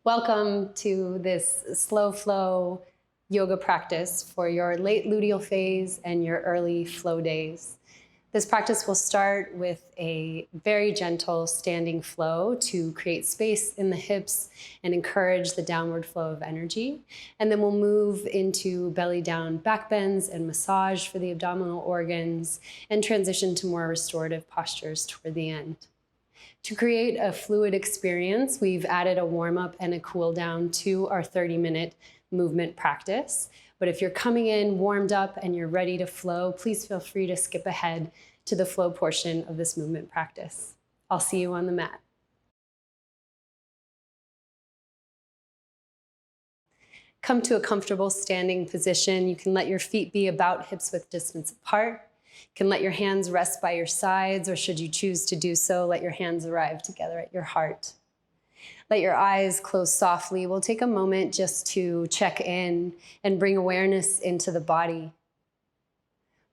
Welcome to this slow flow yoga practice for your late luteal phase and your early flow days. This practice will start with a very gentle standing flow to create space in the hips and encourage the downward flow of energy. And then we'll move into belly down back bends and massage for the abdominal organs and transition to more restorative postures toward the end. To create a fluid experience, we've added a warm-up and a cool-down to our 30-minute movement practice. But if you're coming in warmed up and you're ready to flow, please feel free to skip ahead to the flow portion of this movement practice. I'll see you on the mat. Come to a comfortable standing position. You can let your feet be about hips-width distance apart. You can let your hands rest by your sides, or should you choose to do so, let your hands arrive together at your heart. Let your eyes close softly. We'll take a moment just to check in and bring awareness into the body.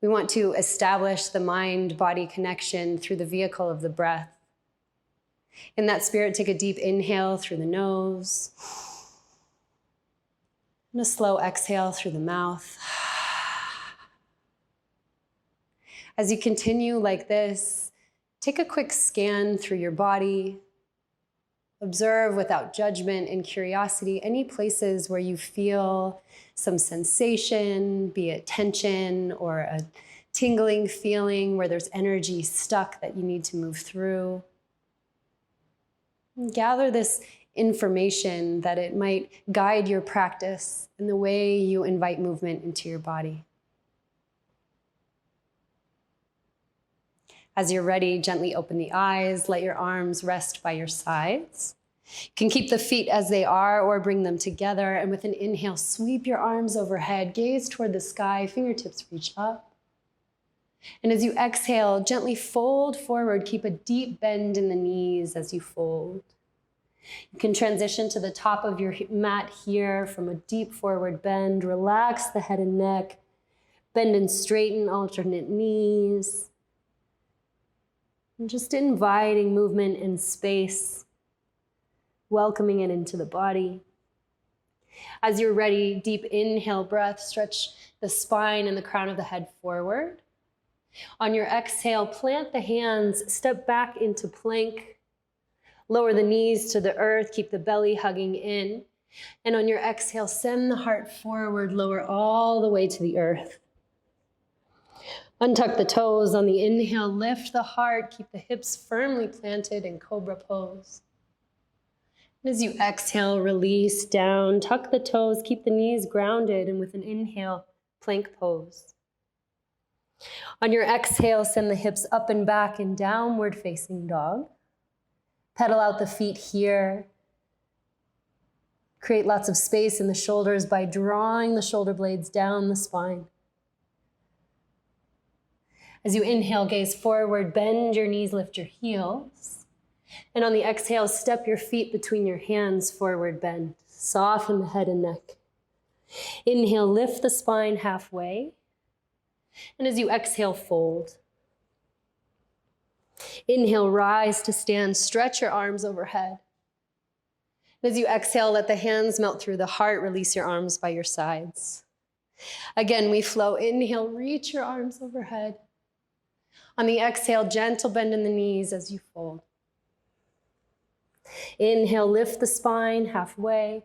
We want to establish the mind-body connection through the vehicle of the breath. In that spirit, take a deep inhale through the nose and a slow exhale through the mouth. As you continue like this, take a quick scan through your body. Observe without judgment and curiosity any places where you feel some sensation, be it tension or a tingling feeling where there's energy stuck that you need to move through. And gather this information that it might guide your practice in the way you invite movement into your body. As you're ready, gently open the eyes. Let your arms rest by your sides. You can keep the feet as they are or bring them together. And with an inhale, sweep your arms overhead. Gaze toward the sky. Fingertips reach up. And as you exhale, gently fold forward. Keep a deep bend in the knees as you fold. You can transition to the top of your mat here from a deep forward bend. Relax the head and neck. Bend and straighten alternate knees. And just inviting movement and space, welcoming it into the body. As you're ready, deep inhale breath, stretch the spine and the crown of the head forward. On your exhale, plant the hands, step back into plank. Lower the knees to the earth, keep the belly hugging in. And on your exhale, send the heart forward, lower all the way to the earth. Untuck the toes. On the inhale, lift the heart. Keep the hips firmly planted in Cobra Pose. And as you exhale, release down. Tuck the toes. Keep the knees grounded. And with an inhale, Plank Pose. On your exhale, send the hips up and back in Downward Facing Dog. Pedal out the feet here. Create lots of space in the shoulders by drawing the shoulder blades down the spine. As you inhale, gaze forward, bend your knees, lift your heels. And on the exhale, step your feet between your hands, forward bend. Soften the head and neck. Inhale, lift the spine halfway. And as you exhale, fold. Inhale, rise to stand, stretch your arms overhead. And as you exhale, let the hands melt through the heart, release your arms by your sides. Again, we flow. Inhale, reach your arms overhead. On the exhale, gentle bend in the knees as you fold. Inhale, lift the spine halfway.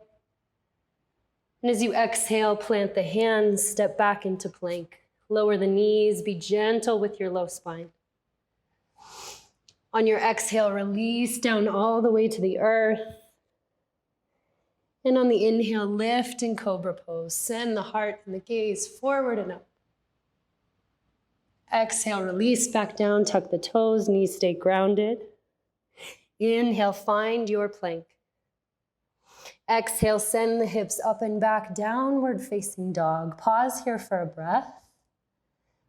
And as you exhale, plant the hands, step back into plank. Lower the knees, be gentle with your low spine. On your exhale, release down all the way to the earth. And on the inhale, lift in Cobra Pose. Send the heart and the gaze forward and up. Exhale, release back down, tuck the toes, knees stay grounded. Inhale, find your plank. Exhale, send the hips up and back, Downward Facing Dog. Pause here for a breath.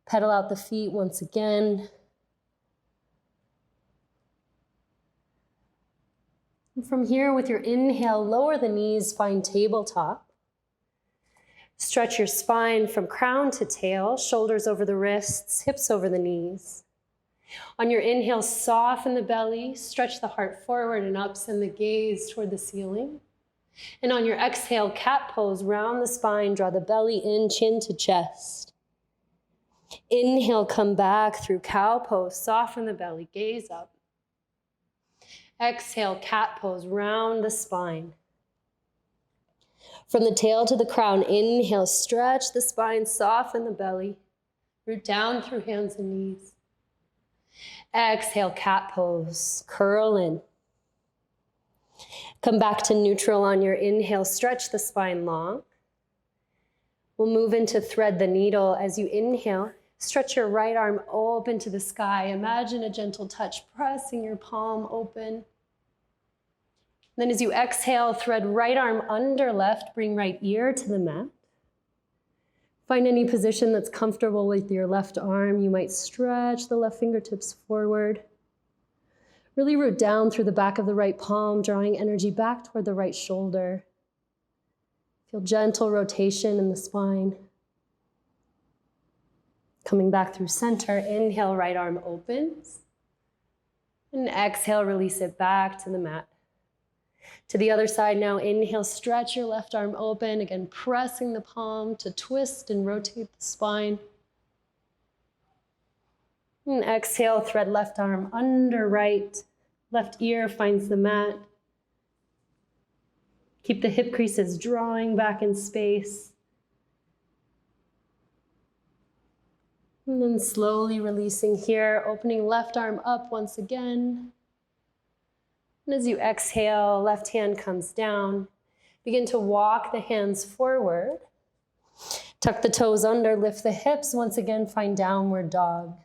Pedal out the feet once again. And from here, with your inhale, lower the knees, find tabletop. Stretch your spine from crown to tail, shoulders over the wrists, hips over the knees. On your inhale, soften the belly, stretch the heart forward and up, send the gaze toward the ceiling. And on your exhale, cat pose, round the spine, draw the belly in, chin to chest. Inhale, come back through cow pose, soften the belly, gaze up. Exhale, cat pose, round the spine. From the tail to the crown, inhale, stretch the spine, soften the belly, root down through hands and knees. Exhale, cat pose, curl in. Come back to neutral on your inhale, stretch the spine long. We'll move into thread the needle. As you inhale, stretch your right arm open to the sky. Imagine a gentle touch pressing your palm open. Then as you exhale, thread right arm under left, bring right ear to the mat. Find any position that's comfortable with your left arm. You might stretch the left fingertips forward. Really root down through the back of the right palm, drawing energy back toward the right shoulder. Feel gentle rotation in the spine. Coming back through center, inhale, right arm opens. And exhale, release it back to the mat. To the other side now, inhale, stretch your left arm open, again pressing the palm to twist and rotate the spine. And exhale, thread left arm under right, left ear finds the mat. Keep the hip creases drawing back in space. And then slowly releasing here, opening left arm up once again. And as you exhale, left hand comes down. Begin to walk the hands forward. Tuck the toes under, lift the hips. Once again, find downward dog.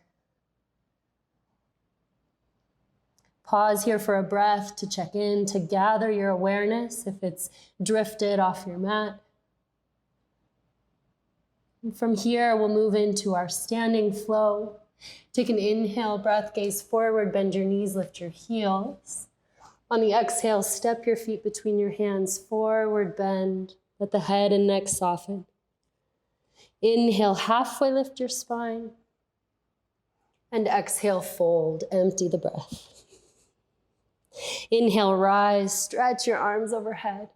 Pause here for a breath to check in, to gather your awareness if it's drifted off your mat. And from here, we'll move into our standing flow. Take an inhale, breath, gaze forward, bend your knees, lift your heels. On the exhale, step your feet between your hands, forward bend, let the head and neck soften. Inhale, halfway lift your spine. And exhale, fold, empty the breath. Inhale, rise, stretch your arms overhead.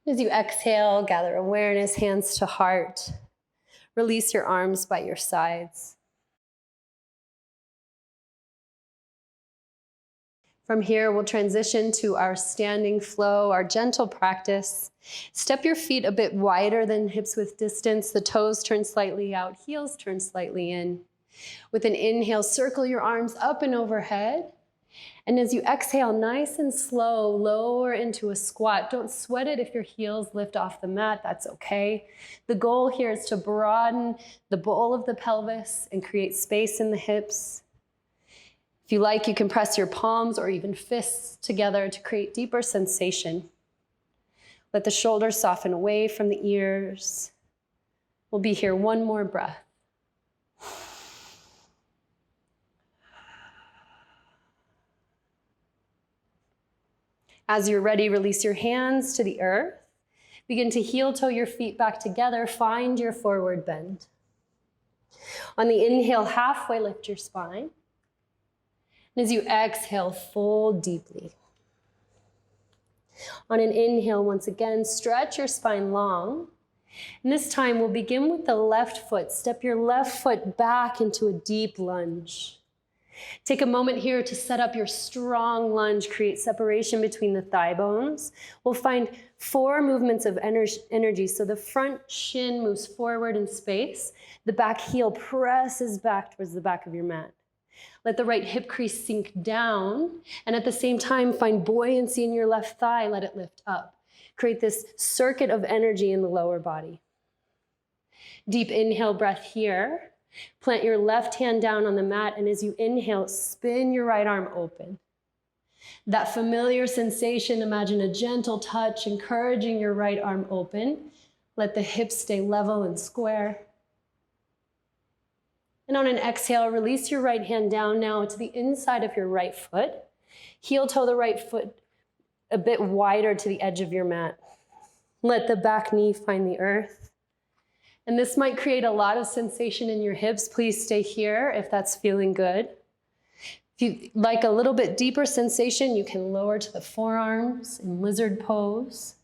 As you exhale, gather awareness, hands to heart. Release your arms by your sides. From here, we'll transition to our standing flow, our gentle practice. Step your feet a bit wider than hips width distance. The toes turn slightly out, heels turn slightly in. With an inhale, circle your arms up and overhead. And as you exhale, nice and slow, lower into a squat. Don't sweat it if your heels lift off the mat, that's okay. The goal here is to broaden the bowl of the pelvis and create space in the hips. If you like, you can press your palms or even fists together to create deeper sensation. Let the shoulders soften away from the ears. We'll be here one more breath. As you're ready, release your hands to the earth. Begin to heel toe your feet back together. Find your forward bend. On the inhale, halfway lift your spine. And as you exhale, fold deeply. On an inhale, once again, stretch your spine long. And this time, we'll begin with the left foot. Step your left foot back into a deep lunge. Take a moment here to set up your strong lunge, create separation between the thigh bones. We'll find 4 movements of energy. So the front shin moves forward in space. The back heel presses back towards the back of your mat. Let the right hip crease sink down, and at the same time, find buoyancy in your left thigh, let it lift up. Create this circuit of energy in the lower body. Deep inhale breath here. Plant your left hand down on the mat, and as you inhale, spin your right arm open. That familiar sensation, imagine a gentle touch, encouraging your right arm open. Let the hips stay level and square. And on an exhale, release your right hand down now to the inside of your right foot. Heel toe the right foot a bit wider to the edge of your mat. Let the back knee find the earth. And this might create a lot of sensation in your hips. Please stay here if that's feeling good. If you like a little bit deeper sensation, you can lower to the forearms in lizard pose.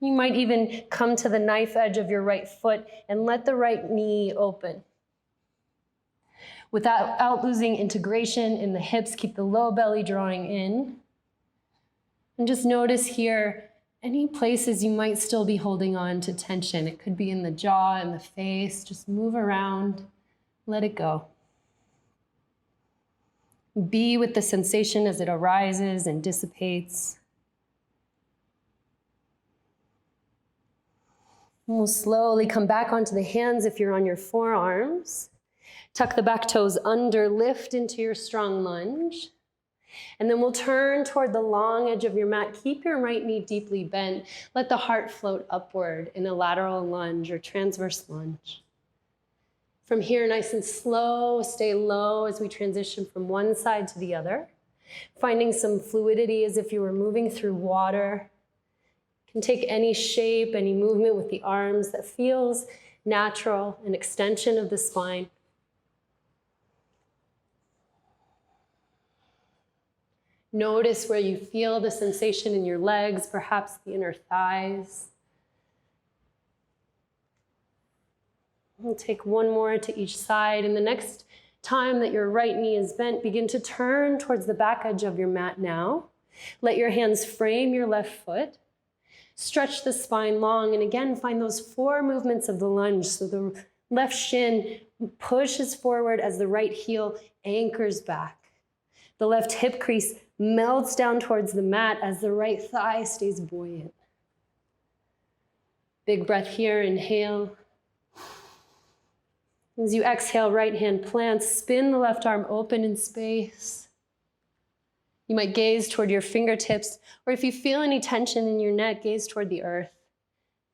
You might even come to the knife edge of your right foot and let the right knee open. Without losing integration in the hips, keep the low belly drawing in. And just notice here any places you might still be holding on to tension. It could be in the jaw, in the face. Just move around, let it go. Be with the sensation as it arises and dissipates. And we'll slowly come back onto the hands if you're on your forearms. Tuck the back toes under, lift into your strong lunge. And then we'll turn toward the long edge of your mat. Keep your right knee deeply bent. Let the heart float upward in a lateral lunge or transverse lunge. From here, nice and slow, stay low as we transition from one side to the other. Finding some fluidity as if you were moving through water. You can take any shape, any movement with the arms that feels natural, an extension of the spine. Notice where you feel the sensation in your legs, perhaps the inner thighs. We'll take one more to each side, and the next time that your right knee is bent, begin to turn towards the back edge of your mat now. Let your hands frame your left foot. Stretch the spine long, and again, find those 4 movements of the lunge. So the left shin pushes forward as the right heel anchors back. The left hip crease melts down towards the mat as the right thigh stays buoyant. Big breath here, inhale. As you exhale, right hand plants, spin the left arm open in space. You might gaze toward your fingertips, or if you feel any tension in your neck, gaze toward the earth.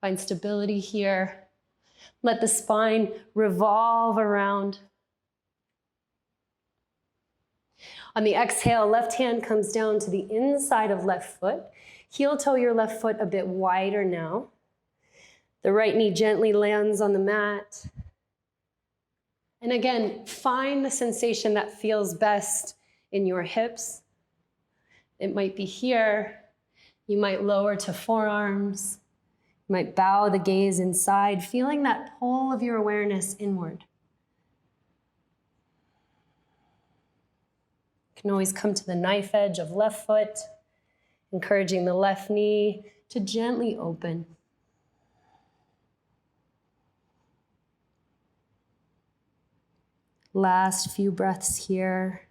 Find stability here. Let the spine revolve around. On the exhale, left hand comes down to the inside of left foot. Heel toe your left foot a bit wider now. The right knee gently lands on the mat. And again, find the sensation that feels best in your hips. It might be here. You might lower to forearms. You might bow the gaze inside, feeling that pull of your awareness inward. You can always come to the knife edge of left foot, encouraging the left knee to gently open. Last few breaths here.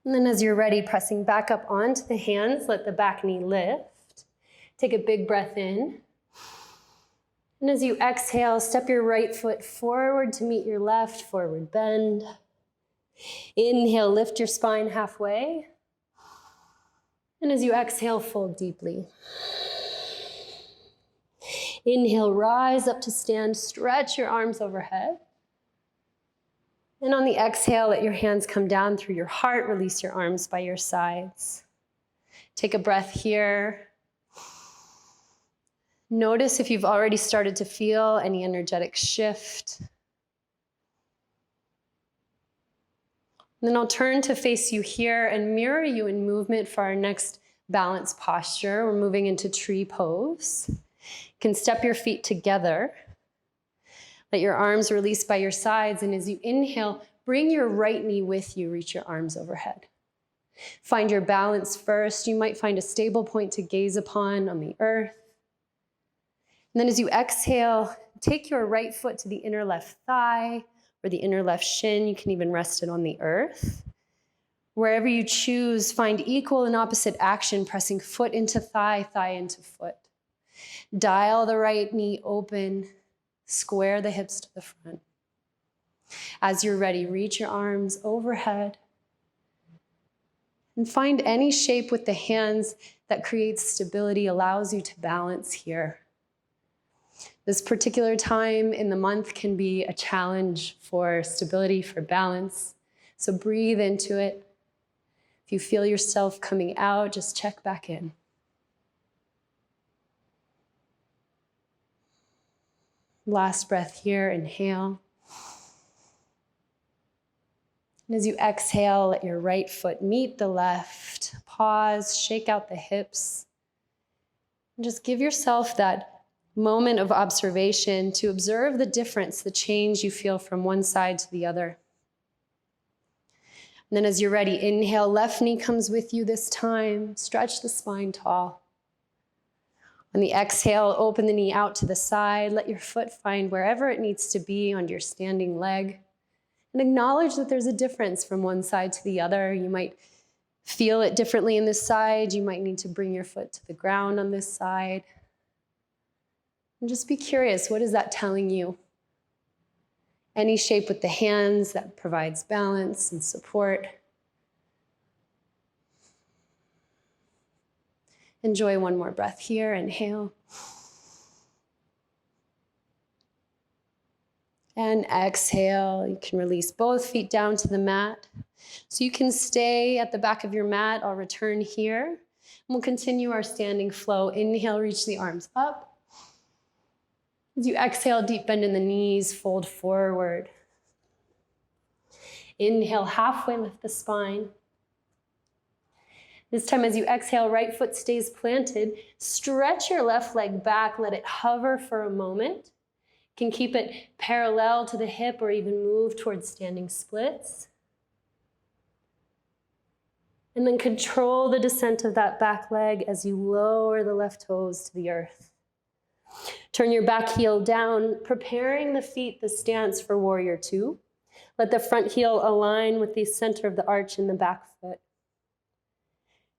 And then as you're ready, pressing back up onto the hands, let the back knee lift. Take a big breath in. And as you exhale, step your right foot forward to meet your left, forward bend. Inhale, lift your spine halfway. And as you exhale, fold deeply. Inhale, rise up to stand, stretch your arms overhead. And on the exhale, let your hands come down through your heart, release your arms by your sides. Take a breath here. Notice if you've already started to feel any energetic shift. And then I'll turn to face you here and mirror you in movement for our next balance posture. We're moving into tree pose. You can step your feet together. Let your arms release by your sides, and as you inhale, bring your right knee with you, reach your arms overhead. Find your balance first. You might find a stable point to gaze upon on the earth. And then as you exhale, take your right foot to the inner left thigh or the inner left shin. You can even rest it on the earth. Wherever you choose, find equal and opposite action, pressing foot into thigh, thigh into foot. Dial the right knee open. Square the hips to the front. As you're ready, reach your arms overhead and find any shape with the hands that creates stability, allows you to balance here. This particular time in the month can be a challenge for stability, for balance. So breathe into it. If If you feel yourself coming out, just check back in. Last breath here, inhale. And as you exhale, let your right foot meet the left. Pause, shake out the hips. And just give yourself that moment of observation to observe the difference, the change you feel from one side to the other. And then as you're ready, inhale, left knee comes with you this time. Stretch the spine tall. On the exhale, open the knee out to the side. Let your foot find wherever it needs to be on your standing leg. And acknowledge that there's a difference from one side to the other. You might feel it differently in this side. You might need to bring your foot to the ground on this side. And just be curious, what is that telling you? Any shape with the hands that provides balance and support. Enjoy one more breath here. Inhale. And exhale. You can release both feet down to the mat. So you can stay at the back of your mat. I'll return here. And we'll continue our standing flow. Inhale, reach the arms up. As you exhale, deep bend in the knees, fold forward. Inhale, halfway lift the spine. This time as you exhale, right foot stays planted. Stretch your left leg back, let it hover for a moment. You can keep it parallel to the hip or even move towards standing splits. And then control the descent of that back leg as you lower the left toes to the earth. Turn your back heel down, preparing the feet, the stance for warrior two. Let the front heel align with the center of the arch in the back foot.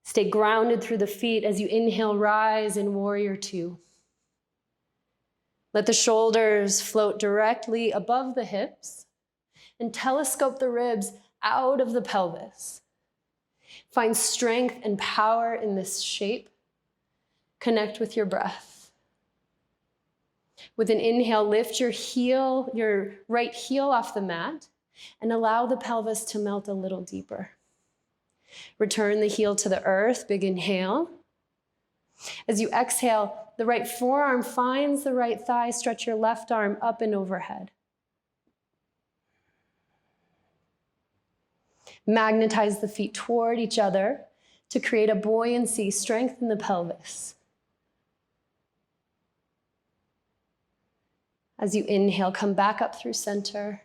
Stay grounded through the feet as you inhale, rise in warrior two. Let the shoulders float directly above the hips and telescope the ribs out of the pelvis. Find strength and power in this shape. Connect with your breath. With an inhale, lift your right heel off the mat and allow the pelvis to melt a little deeper. Return the heel to the earth, big inhale. As you exhale, the right forearm finds the right thigh, stretch your left arm up and overhead. Magnetize the feet toward each other to create a buoyancy, strengthen the pelvis. As you inhale, come back up through center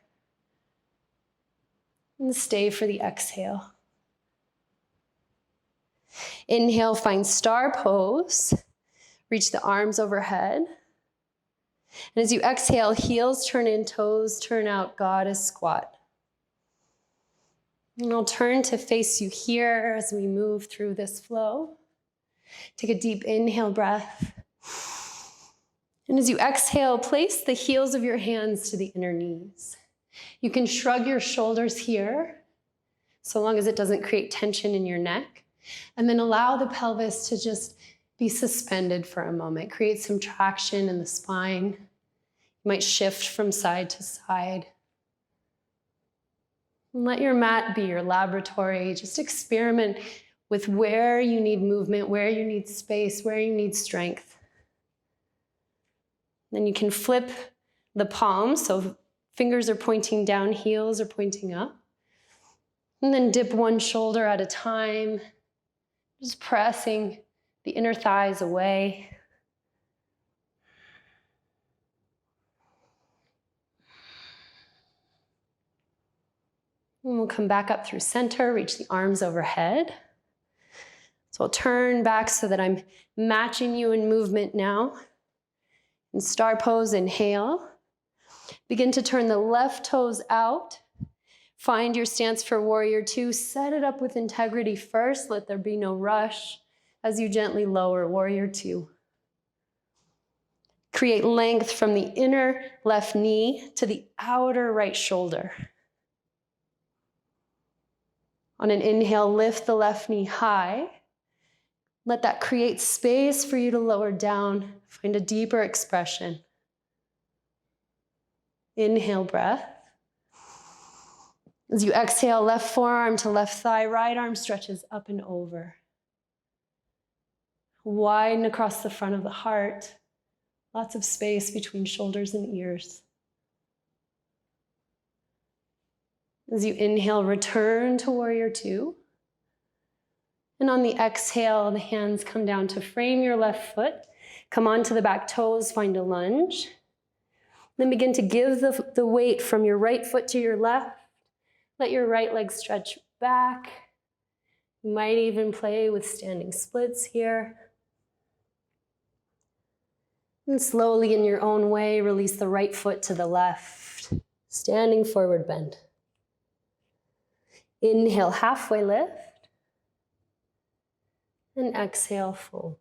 and stay for the exhale. Inhale, find star pose. Reach the arms overhead. And as you exhale, heels turn in, toes turn out, goddess squat. And I'll turn to face you here as we move through this flow. Take a deep inhale breath. And as you exhale, place the heels of your hands to the inner knees. You can shrug your shoulders here, so long as it doesn't create tension in your neck. And then allow the pelvis to just be suspended for a moment. Create some traction in the spine. You might shift from side to side. And let your mat be your laboratory. Just experiment with where you need movement, where you need space, where you need strength. Then you can flip the palms, so fingers are pointing down, heels are pointing up. And then dip one shoulder at a time, just pressing the inner thighs away. And we'll come back up through center, reach the arms overhead. So I'll turn back so that I'm matching you in movement now. In star pose, inhale. Begin to turn the left toes out. Find your stance for warrior two. Set it up with integrity first. Let there be no rush as you gently lower warrior two. Create length from the inner left knee to the outer right shoulder. On an inhale, lift the left knee high. Let that create space for you to lower down. Find a deeper expression. Inhale, breath. As you exhale, left forearm to left thigh, right arm stretches up and over. Widen across the front of the heart. Lots of space between shoulders and ears. As you inhale, return to warrior two. And on the exhale, the hands come down to frame your left foot. Come onto the back toes, find a lunge. Then begin to give the weight from your right foot to your left. Let your right leg stretch back. You might even play with standing splits here. And slowly, in your own way, release the right foot to the left. Standing forward bend. Inhale, halfway lift. And exhale, fold.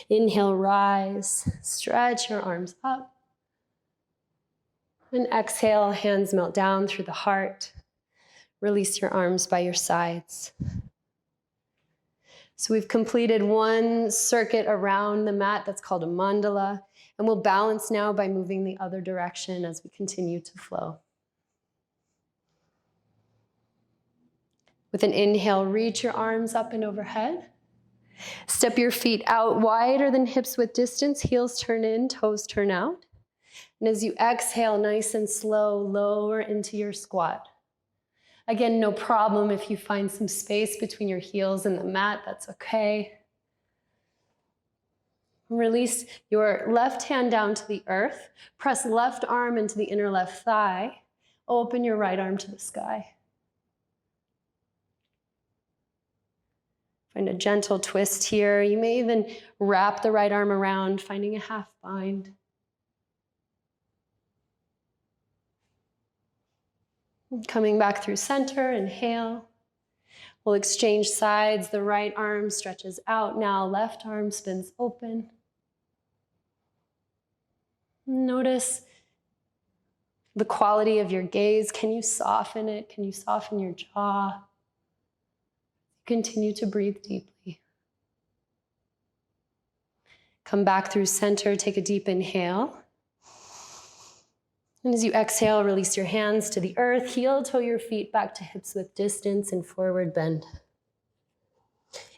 Inhale, rise. Stretch your arms up. And exhale, hands melt down through the heart. Release your arms by your sides. So we've completed one circuit around the mat that's called a mandala, and we'll balance now by moving the other direction as we continue to flow. With an inhale, reach your arms up and overhead. Step your feet out wider than hips width distance, heels turn in, toes turn out. And as you exhale, nice and slow, lower into your squat. Again, no problem if you find some space between your heels and the mat, that's okay. Release your left hand down to the earth. Press left arm into the inner left thigh. Open your right arm to the sky. Find a gentle twist here. You may even wrap the right arm around, finding a half bind. Coming back through center, inhale. We'll exchange sides. The right arm stretches out now. Left arm spins open. Notice the quality of your gaze. Can you soften it? Can you soften your jaw? Continue to breathe deeply. Come back through center. Take a deep inhale. And as you exhale, release your hands to the earth. Heel toe your feet back to hips width distance and forward bend.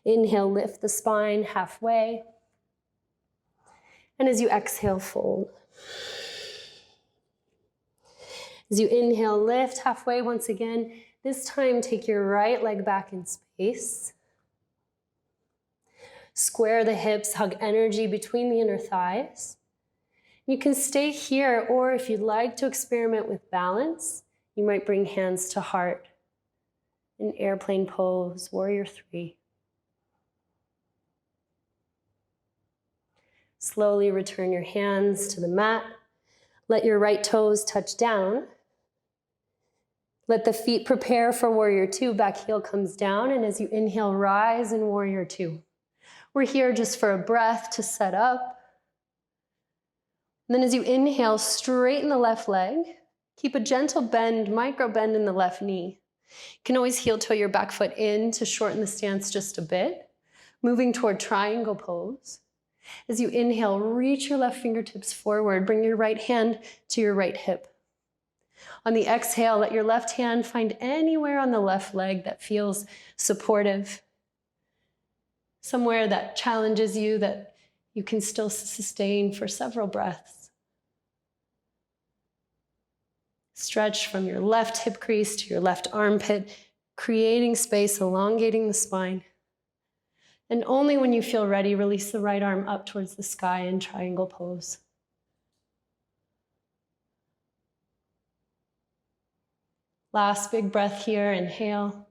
Inhale, lift the spine halfway. And as you exhale, fold. As you inhale, lift halfway once again. This time, take your right leg back in space. Square the hips, hug energy between the inner thighs. You can stay here, or if you'd like to experiment with balance, you might bring hands to heart in airplane pose, warrior three. Slowly return your hands to the mat. Let your right toes touch down. Let the feet prepare for warrior two. Back heel comes down, and as you inhale, rise in warrior two. We're here just for a breath to set up. And then as you inhale, straighten the left leg. Keep a gentle bend, micro bend in the left knee. You can always heel toe your back foot in to shorten the stance just a bit. Moving toward triangle pose. As you inhale, reach your left fingertips forward. Bring your right hand to your right hip. On the exhale, let your left hand find anywhere on the left leg that feels supportive. Somewhere that challenges you, that you can still sustain for several breaths. Stretch from your left hip crease to your left armpit, creating space, elongating the spine. And only when you feel ready, release the right arm up towards the sky in triangle pose. Last big breath here, inhale.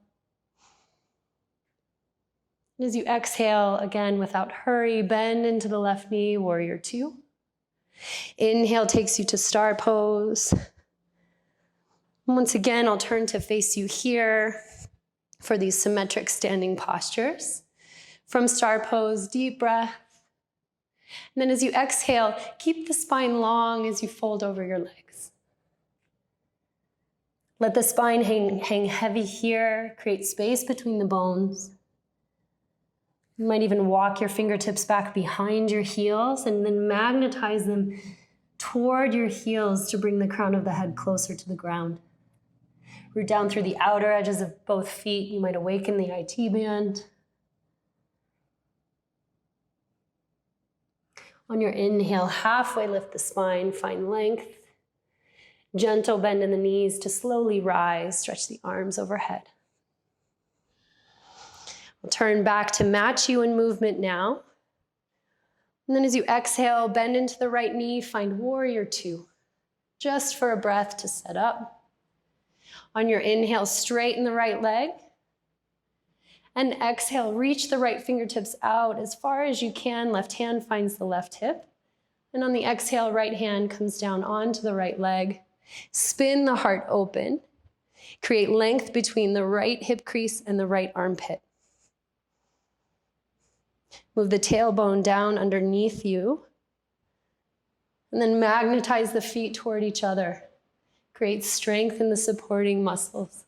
And as you exhale, again, without hurry, bend into the left knee, warrior two. Inhale takes you to star pose. Once again, I'll turn to face you here for these symmetric standing postures. From star pose, deep breath. And then as you exhale, keep the spine long as you fold over your legs. Let the spine hang heavy here, create space between the bones. You might even walk your fingertips back behind your heels and then magnetize them toward your heels to bring the crown of the head closer to the ground. Root down through the outer edges of both feet. You might awaken the IT band. On your inhale, halfway lift the spine, find length. Gentle bend in the knees to slowly rise, stretch the arms overhead. We'll turn back to match you in movement now. And then as you exhale, bend into the right knee, find warrior two, just for a breath to set up. On your inhale, straighten the right leg. And exhale, reach the right fingertips out as far as you can. Left hand finds the left hip. And on the exhale, right hand comes down onto the right leg. Spin the heart open. Create length between the right hip crease and the right armpit. Move the tailbone down underneath you. And then magnetize the feet toward each other. Create strength in the supporting muscles.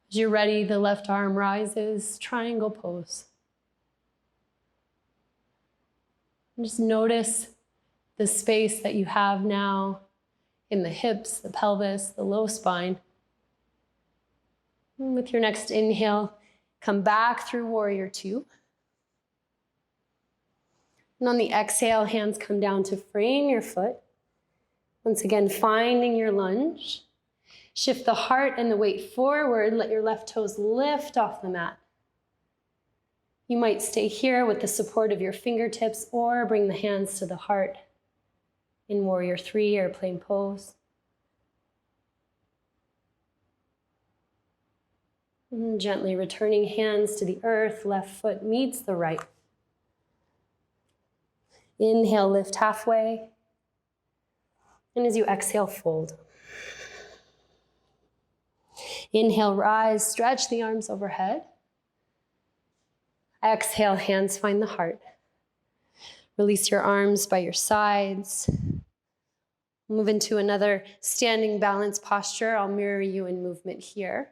As you're ready, the left arm rises, triangle pose. And just notice the space that you have now in the hips, the pelvis, the low spine. And with your next inhale, come back through warrior two. And on the exhale, hands come down to frame your foot. Once again, finding your lunge. Shift the heart and the weight forward. Let your left toes lift off the mat. You might stay here with the support of your fingertips or bring the hands to the heart in warrior three or plain pose. And gently returning hands to the earth, left foot meets the right. Inhale, lift halfway. And as you exhale, fold. Inhale, rise, stretch the arms overhead. Exhale, hands find the heart. Release your arms by your sides. Move into another standing balance posture. I'll mirror you in movement here.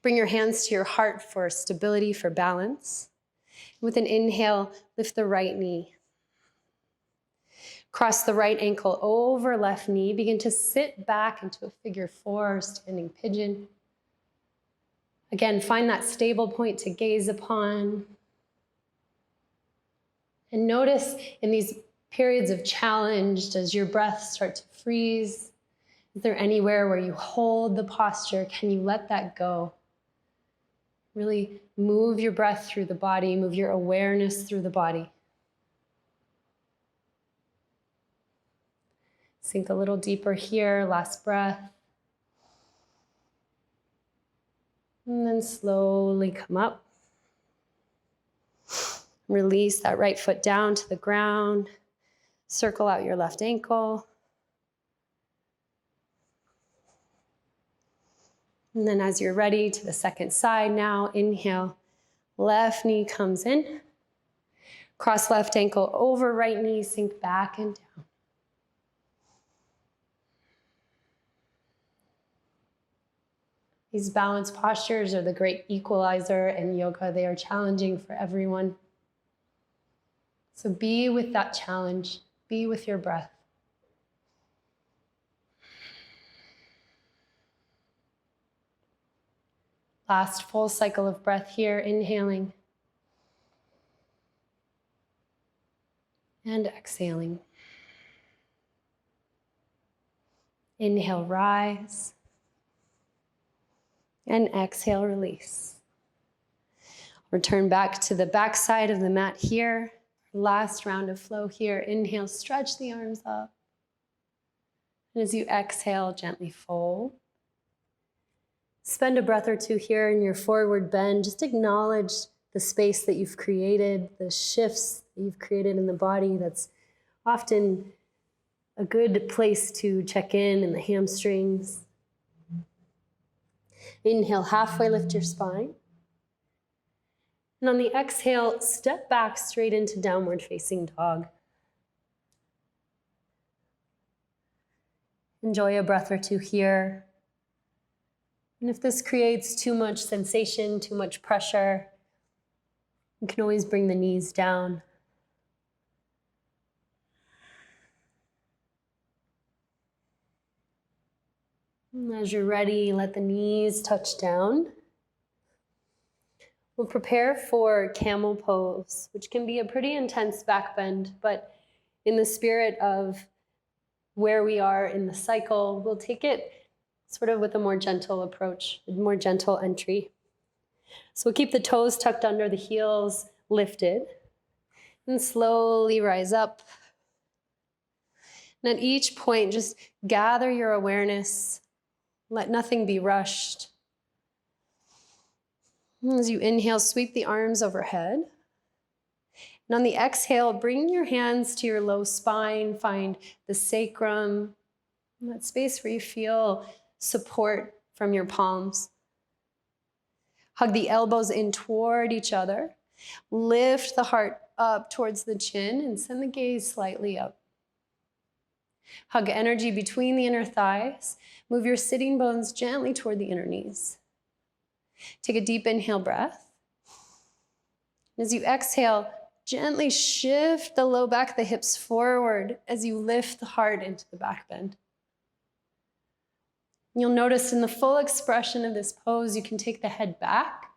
Bring your hands to your heart for stability, for balance. With an inhale, lift the right knee. Cross the right ankle over left knee. Begin to sit back into a figure four, standing pigeon. Again, find that stable point to gaze upon. And notice in these periods of challenge, does your breath start to freeze? Is there anywhere where you hold the posture? Can you let that go? Really move your breath through the body, move your awareness through the body. Sink a little deeper here, last breath. And then slowly come up. Release that right foot down to the ground. Circle out your left ankle. And then as you're ready, to the second side now, inhale. Left knee comes in. Cross left ankle over right knee, sink back and down. These balance postures are the great equalizer in yoga. They are challenging for everyone. So be with that challenge. Be with your breath. Last full cycle of breath here, inhaling and exhaling. Inhale, rise. And exhale, release. Return back to the back side of the mat here. Last round of flow here. Inhale, stretch the arms up. And as you exhale, gently fold. Spend a breath or two here in your forward bend. Just acknowledge the space that you've created, the shifts that you've created in the body. That's often a good place to check in the hamstrings. Inhale, halfway lift your spine. And on the exhale, step back straight into downward facing dog. Enjoy a breath or two here. And if this creates too much sensation, too much pressure, you can always bring the knees down. As you're ready, let the knees touch down. We'll prepare for Camel Pose, which can be a pretty intense back bend, but in the spirit of where we are in the cycle, we'll take it sort of with a more gentle approach, a more gentle entry. So we'll keep the toes tucked under the heels, lifted, and slowly rise up. And at each point, just gather your awareness. Let nothing be rushed. As you inhale, sweep the arms overhead. And on the exhale, bring your hands to your low spine. Find the sacrum, that space where you feel support from your palms. Hug the elbows in toward each other. Lift the heart up towards the chin and send the gaze slightly up. Hug energy between the inner thighs. Move your sitting bones gently toward the inner knees. Take a deep inhale breath. As you exhale, gently shift the low back, the hips forward as you lift the heart into the back bend. You'll notice in the full expression of this pose, you can take the head back.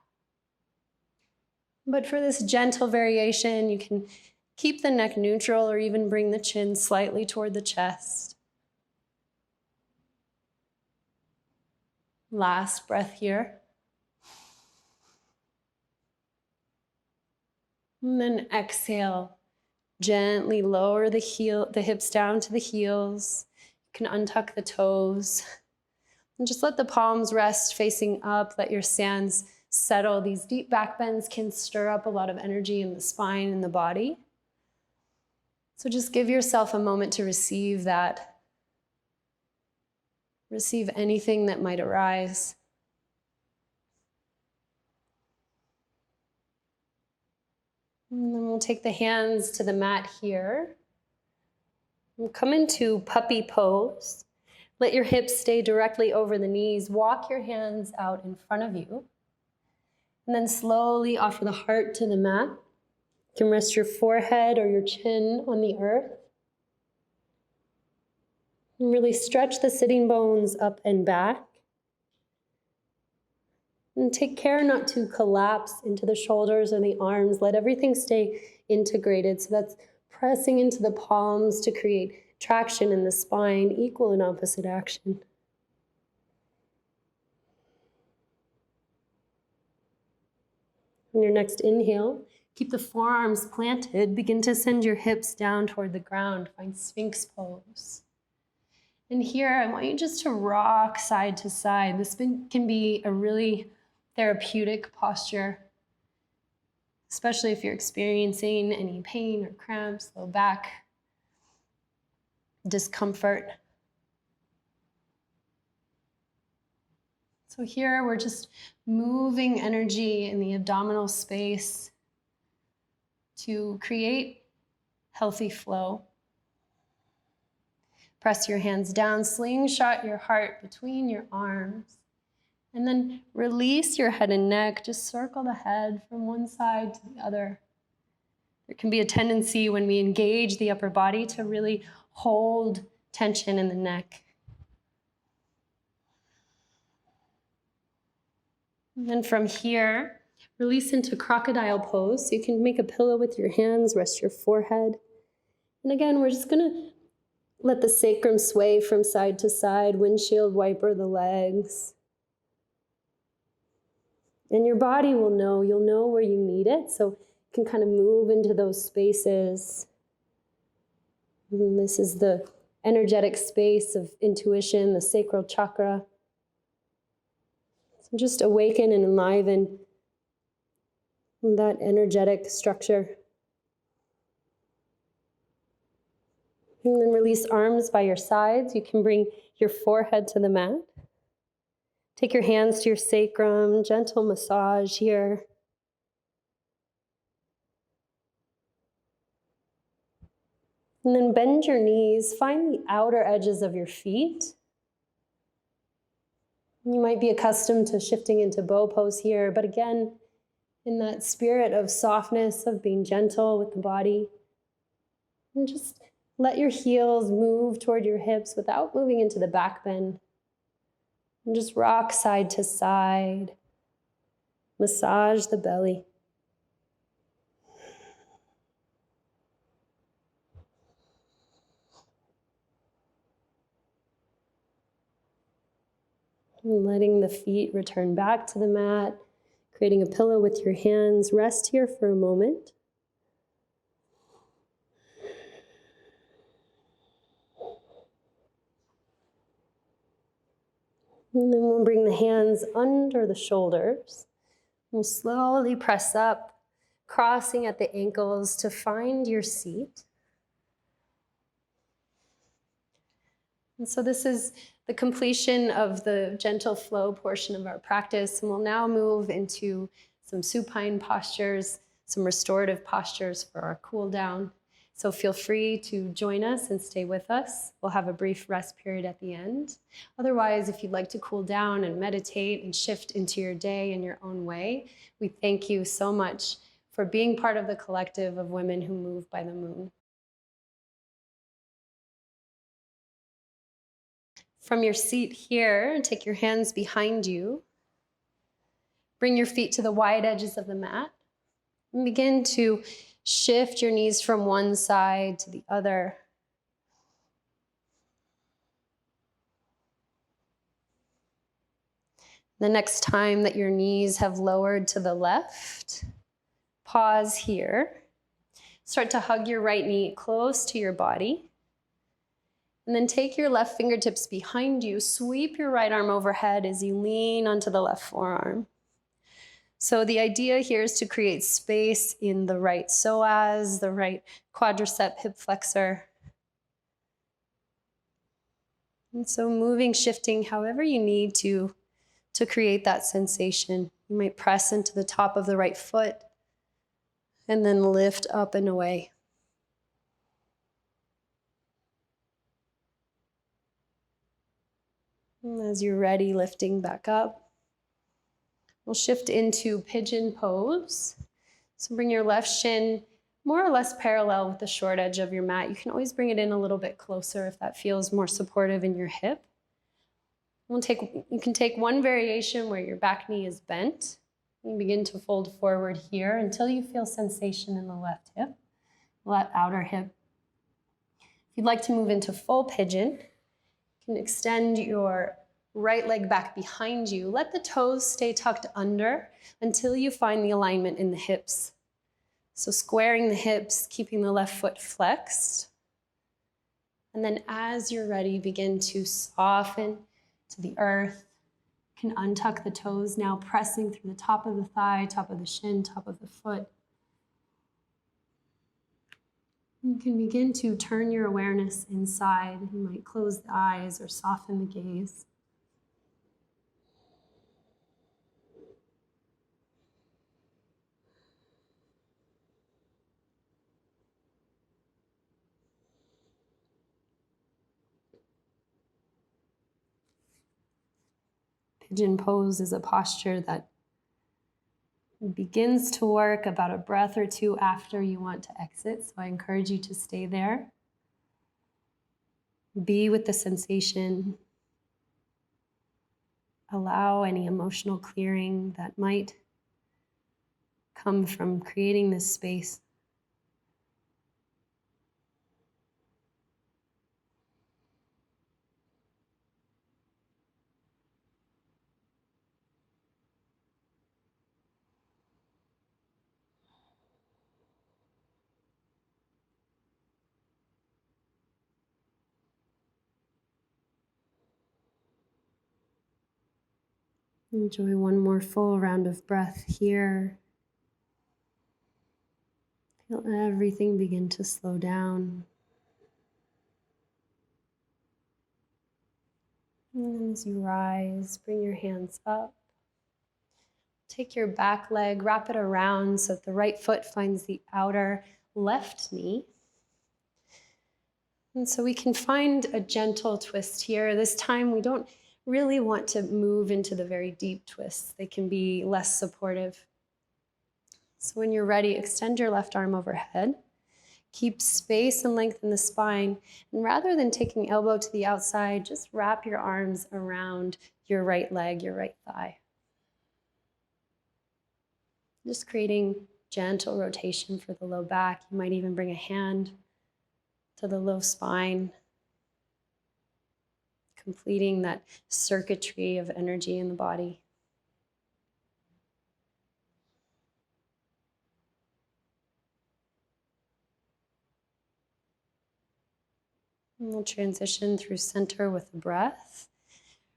But for this gentle variation, you can keep the neck neutral or even bring the chin slightly toward the chest. Last breath here. And then exhale. Gently lower the hips down to the heels. You can untuck the toes. And just let the palms rest facing up. Let your hands settle. These deep back bends can stir up a lot of energy in the spine and the body. So just give yourself a moment to receive that. Receive anything that might arise. And then we'll take the hands to the mat here. We'll come into puppy pose. Let your hips stay directly over the knees. Walk your hands out in front of you. And then slowly offer the heart to the mat. You can rest your forehead or your chin on the earth. And really stretch the sitting bones up and back. And take care not to collapse into the shoulders or the arms. Let everything stay integrated. So that's pressing into the palms to create traction in the spine, equal and opposite action. On your next inhale, keep the forearms planted. Begin to send your hips down toward the ground. Find Sphynx Pose. And here, I want you just to rock side to side. This can be a really therapeutic posture, especially if you're experiencing any pain or cramps, low back, discomfort. So here we're just moving energy in the abdominal space to create healthy flow. Press your hands down, slingshot your heart between your arms, and then release your head and neck. Just circle the head from one side to the other. There can be a tendency when we engage the upper body to really hold tension in the neck. And then from here, release into Crocodile Pose. So you can make a pillow with your hands, rest your forehead. And again, we're just gonna let the sacrum sway from side to side, windshield wiper the legs. And your body will know, you'll know where you need it, so you can kind of move into those spaces. And this is the energetic space of intuition, the sacral chakra. So just awaken and enliven that energetic structure. And then release arms by your sides. You can bring your forehead to the mat. Take your hands to your sacrum, gentle massage here. And then bend your knees, find the outer edges of your feet. You might be accustomed to shifting into bow pose here, but again, in that spirit of softness, of being gentle with the body. And just let your heels move toward your hips without moving into the back bend. And just rock side to side. Massage the belly. And letting the feet return back to the mat, creating a pillow with your hands. Rest here for a moment. And then we'll bring the hands under the shoulders. We'll slowly press up, crossing at the ankles to find your seat. And so this is the completion of the gentle flow portion of our practice. And we'll now move into some supine postures, some restorative postures for our cool down. So feel free to join us and stay with us. We'll have a brief rest period at the end. Otherwise, if you'd like to cool down and meditate and shift into your day in your own way, we thank you so much for being part of the collective of women who move by the moon. From your seat here, take your hands behind you. Bring your feet to the wide edges of the mat. And begin to shift your knees from one side to the other. The next time that your knees have lowered to the left, pause here. Start to hug your right knee close to your body. And then take your left fingertips behind you. Sweep your right arm overhead as you lean onto the left forearm. So the idea here is to create space in the right psoas, the right quadricep hip flexor. And so moving, shifting however you need to create that sensation. You might press into the top of the right foot and then lift up and away. And as you're ready, lifting back up. We'll shift into Pigeon Pose. So bring your left shin more or less parallel with the short edge of your mat. You can always bring it in a little bit closer if that feels more supportive in your hip. You can take one variation where your back knee is bent. You begin to fold forward here until you feel sensation in the left hip, left outer hip. If you'd like to move into full pigeon, you can extend your right leg back behind you. Let the toes stay tucked under until you find the alignment in the hips. So squaring the hips, keeping the left foot flexed. And then as you're ready, begin to soften to the earth. You can untuck the toes now, pressing through the top of the thigh, top of the shin, top of the foot. You can begin to turn your awareness inside. You might close the eyes or soften the gaze. Pigeon Pose is a posture that begins to work about a breath or two after you want to exit. So I encourage you to stay there. Be with the sensation. Allow any emotional clearing that might come from creating this space. Enjoy one more full round of breath here. Feel everything begin to slow down. And then as you rise, bring your hands up. Take your back leg, wrap it around so that the right foot finds the outer left knee. And so we can find a gentle twist here. This time we don't really want to move into the very deep twists. They can be less supportive. So when you're ready, extend your left arm overhead. Keep space and length in the spine. And rather than taking elbow to the outside, just wrap your arms around your right leg, your right thigh. Just creating gentle rotation for the low back. You might even bring a hand to the low spine, completing that circuitry of energy in the body. And we'll transition through center with the breath.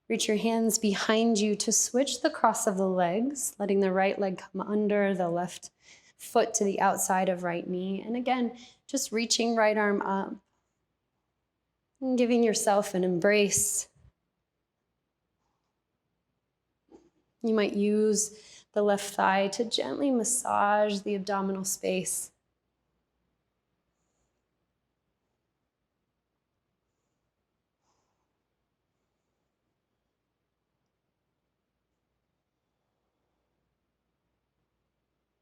Reach your hands behind you to switch the cross of the legs, letting the right leg come under, the left foot to the outside of right knee. And again, just reaching right arm up and giving yourself an embrace. You might use the left thigh to gently massage the abdominal space.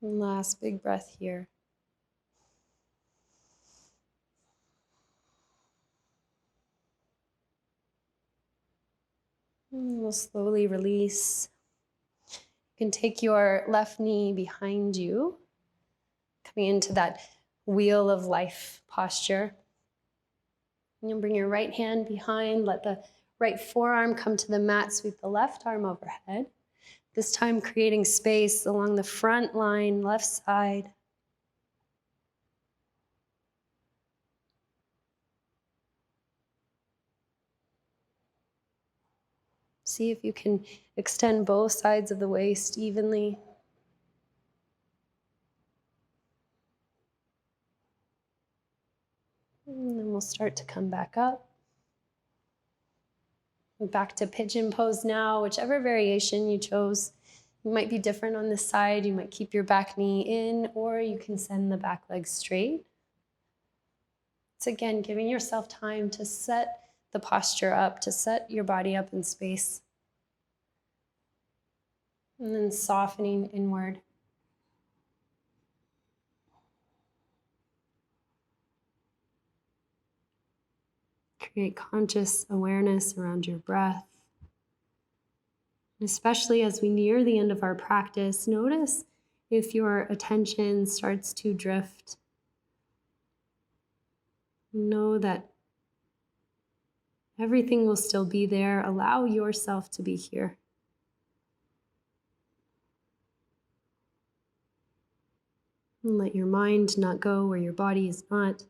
And last big breath here. And we'll slowly release. You can take your left knee behind you, coming into that wheel of life posture. And you'll bring your right hand behind, let the right forearm come to the mat, sweep the left arm overhead. This time creating space along the front line, left side. See if you can extend both sides of the waist evenly. And then we'll start to come back up. We're back to Pigeon Pose now, whichever variation you chose. You might be different on this side. You might keep your back knee in, or you can send the back leg straight. It's again giving yourself time to set the posture up, to set your body up in space. And then softening inward. Create conscious awareness around your breath. And especially as we near the end of our practice, notice if your attention starts to drift. Know that everything will still be there. Allow yourself to be here. And let your mind not go where your body is not.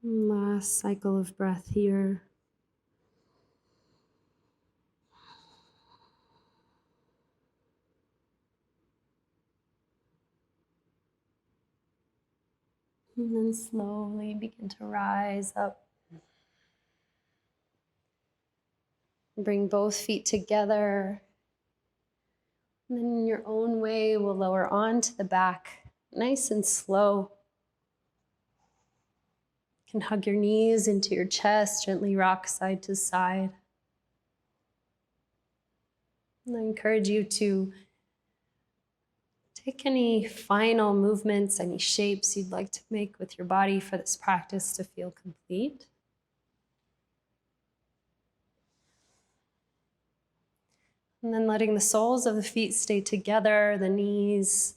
And last cycle of breath here. And then slowly begin to rise up. Bring both feet together. And then in your own way, we'll lower onto the back, nice and slow. You can hug your knees into your chest, gently rock side to side. And I encourage you to take any final movements, any shapes you'd like to make with your body for this practice to feel complete. And then letting the soles of the feet stay together, the knees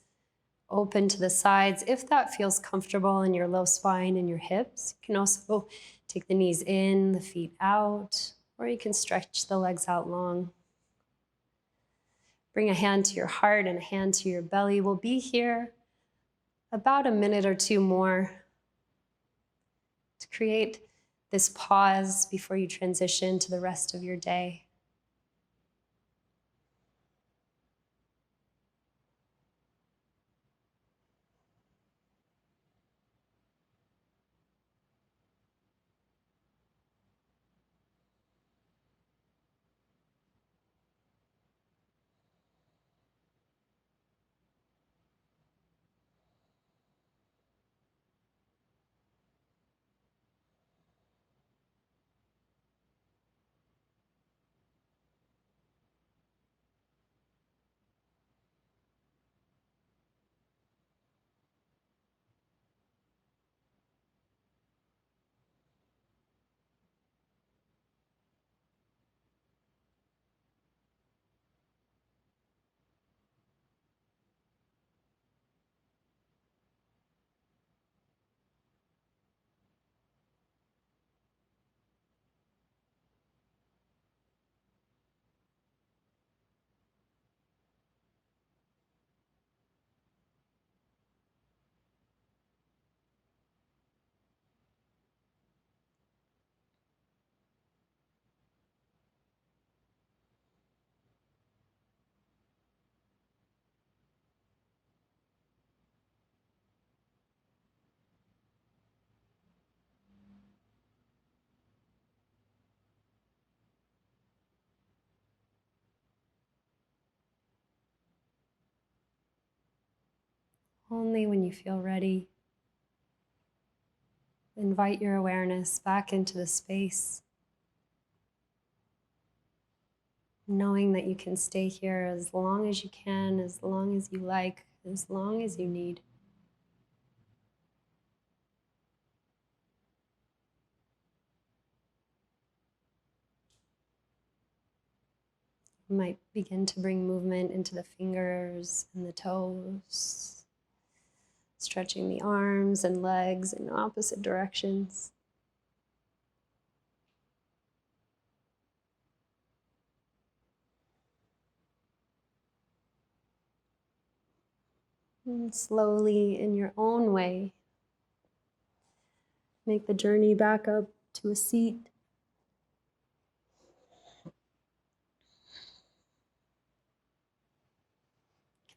open to the sides. If that feels comfortable in your low spine and your hips, you can also take the knees in, the feet out, or you can stretch the legs out long. Bring a hand to your heart and a hand to your belly. We'll be here about a minute or two more to create this pause before you transition to the rest of your day. Only when you feel ready, invite your awareness back into the space, knowing that you can stay here as long as you can, as long as you like, as long as you need. You might begin to bring movement into the fingers and the toes, stretching the arms and legs in opposite directions. And slowly, in your own way, make the journey back up to a seat.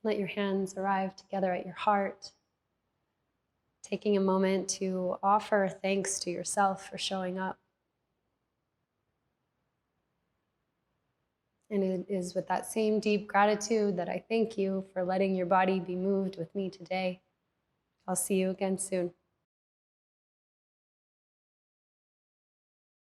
Let your hands arrive together at your heart, taking a moment to offer thanks to yourself for showing up. And it is with that same deep gratitude that I thank you for letting your body be moved with me today. I'll see you again soon.